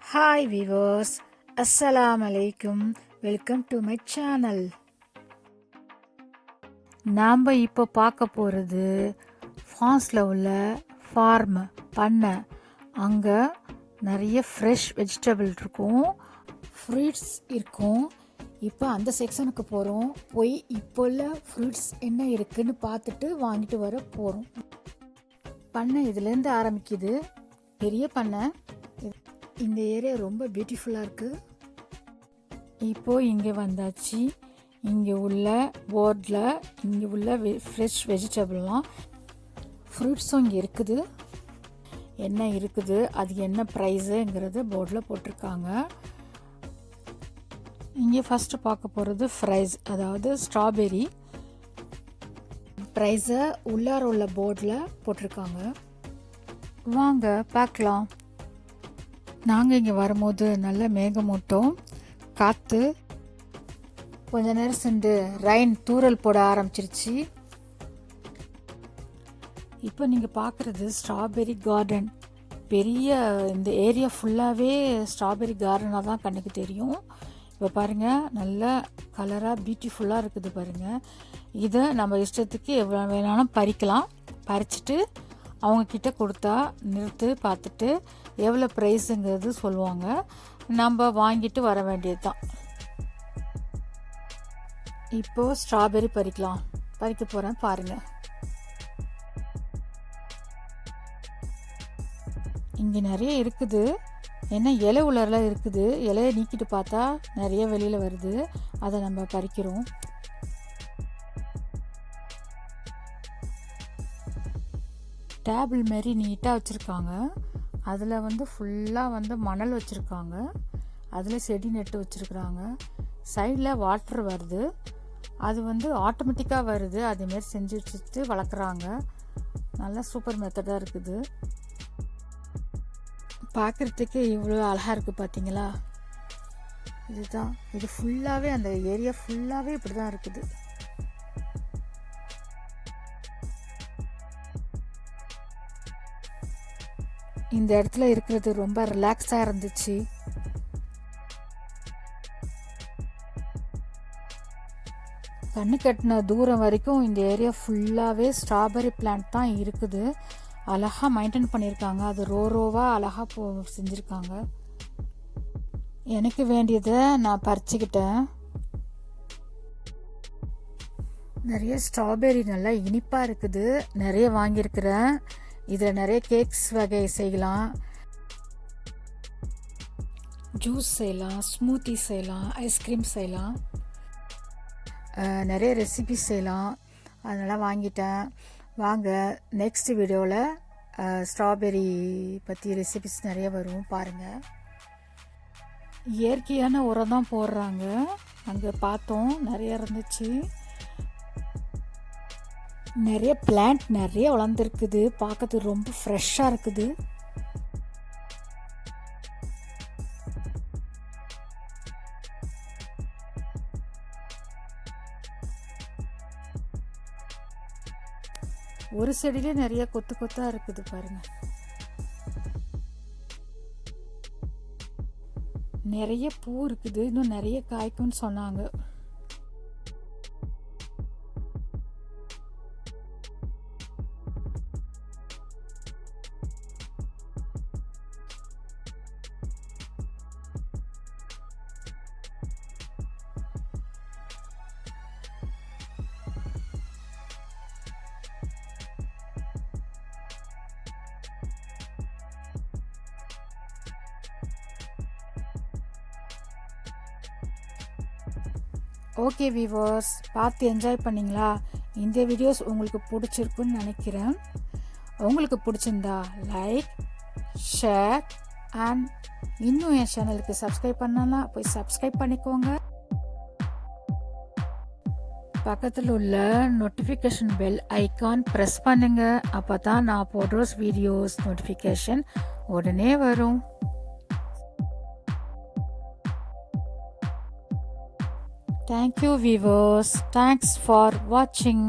Hi viewers, Assalamu alaikum. Welcome to my channel. நாம் இப்போ பார்க்க போகிறது ஃப்ரான்ஸில் உள்ள ஃபார்ம் பண்ணை. அங்கே நிறைய ஃப்ரெஷ் வெஜிடபிள் இருக்கும், ஃப்ரூட்ஸ் இருக்கும். இப்போ அந்த செக்ஷனுக்கு போகிறோம். போய் இப்போ உள்ள ஃப்ரூட்ஸ் என்ன இருக்குதுன்னு பார்த்துட்டு வாங்கிட்டு வர போகிறோம். பண்ணை இதுலேருந்து ஆரம்பிக்குது, பெரிய பண்ணை. இந்த ஏரியா ரொம்ப பியூட்டிஃபுல்லாக இருக்குது. இப்போது இங்கே வந்தாச்சு. இங்கே உள்ள போர்டில் இங்கே உள்ள ஃப்ரெஷ் வெஜிடபிள்லாம் ஃப்ரூட்ஸும் இங்கே இருக்குது. என்ன இருக்குது, அது என்ன ப்ரைஸுங்கிறது போர்டில் போட்டிருக்காங்க. இங்கே ஃபஸ்ட்டு பார்க்க போகிறது ஃப்ரைஸ், அதாவது ஸ்ட்ராபெரி. ப்ரைஸை உள்ளார உள்ள போர்டில் போட்டிருக்காங்க. வாங்க பார்க்கலாம். நாங்கள் இங்கே வரும்போது நல்ல மேகமூட்டம், காற்று, கொஞ்ச நேரம் சென்று ரெயின் தூறல் போட ஆரம்பிச்சிருச்சு. இப்போ நீங்கள் பார்க்குறது ஸ்ட்ராபெரி கார்டன். பெரிய இந்த ஏரியா ஃபுல்லாகவே ஸ்ட்ராபெரி கார்டனாக தான் கண்ணுக்கு தெரியும். இப்போ பாருங்கள், நல்ல கலராக பியூட்டிஃபுல்லாக இருக்குது பாருங்கள். இதை நம்ம இஷ்டத்துக்கு எவ்வளோ வேணாலும் பறிக்கலாம். பறிச்சுட்டு அவங்கக்கிட்ட கொடுத்தா நிறுத்து பார்த்துட்டு எவ்வளோ ப்ரைஸுங்கிறது சொல்லுவாங்க. நம்ம வாங்கிட்டு வர வேண்டியது தான். இப்போது ஸ்ட்ராபெரி பறிக்க போகிறேன் பாருங்கள். இங்கே நிறைய இருக்குது. ஏன்னா இலை உலரெலாம் இருக்குது. இலையை நீக்கிட்டு பார்த்தா நிறைய வெளியில் வருது, அதை நம்ம பறிக்கிறோம். டேபிள் மாரி நீட்டாக வச்சுருக்காங்க. அதில் ஃபுல்லாக மணல் வச்சுருக்காங்க. அதில் செடி நட்டு வச்சுருக்குறாங்க. சைடில் வாட்டர் வருது. அது ஆட்டோமேட்டிக்காக வருது. அதேமாரி செஞ்சு வச்சுட்டு வளர்க்குறாங்க. நல்லா சூப்பர் மெத்தடாக இருக்குது. பார்க்குறதுக்கு இவ்வளோ அழகாக இருக்குது பார்த்தீங்களா. இதுதான், இது ஃபுல்லாகவே அந்த ஏரியா ஃபுல்லாகவே இப்படி தான் இருக்குது. இந்த இடத்துல இருக்கிறது ரொம்ப ரிலாக்ஸாக இருந்துச்சு. கண்ணு கட்டின தூரம் வரைக்கும் இந்த ஏரியா ஃபுல்லாகவே ஸ்ட்ராபெரி பிளான்ட் தான் இருக்குது. அழகாக மெயின்டைன் பண்ணியிருக்காங்க. அது ரோவாக அழகாக செஞ்சுருக்காங்க. எனக்கு வேண்டியதை நான் பறிச்சுக்கிட்டேன். நிறைய ஸ்ட்ராபெரி நல்லா இனிப்பாக இருக்குது. நிறைய வாங்கியிருக்கிறேன். இதில் நிறைய கேக்ஸ் வகை செய்யலாம், ஜூஸ் செய்யலாம், ஸ்மூத்தி செய்யலாம், ஐஸ்கிரீம் செய்யலாம், நிறைய ரெசிபிஸ் செய்யலாம். அதனால் வாங்கிட்டேன். வாங்க, நெக்ஸ்ட் வீடியோவில் ஸ்ட்ராபெரி பற்றி ரெசிபிஸ் நிறைய வரும் பாருங்கள். இயற்கையான உரம் தான் போடுறாங்க. அங்கே பார்த்தோம், நிறைய இருந்துச்சு. நிறைய பிளான்ட் நிறைய வளர்ந்துருக்குது. பார்க்கறதுக்கு ரொம்ப ஃப்ரெஷ்ஷாக இருக்குது. ஒரு செடியிலே நிறைய கொத்தாக இருக்குது பாருங்க. நிறைய பூ இருக்குது. இன்னும் நிறைய காய்க்கும்னு சொன்னாங்க. ஓகே வியூவர்ஸ், பார்த்து என்ஜாய் பண்ணிங்களா? இந்த வீடியோஸ் உங்களுக்கு பிடிச்சிருக்குன்னு நினைக்கிறேன். உங்களுக்கு பிடிச்சிருந்தா லைக், ஷேர் அண்ட் இன்னும் என் சேனலுக்கு சப்ஸ்கிரைப் பண்ணலாம், போய் சப்ஸ்கிரைப் பண்ணிக்கோங்க. பக்கத்தில் உள்ள நோட்டிஃபிகேஷன் பெல் ஐக்கான் ப்ரெஸ் பண்ணுங்க. அப்போ தான் நான் போடுற வீடியோஸ் நோட்டிஃபிகேஷன் உடனே வரும். Thank you viewers. Thanks for watching.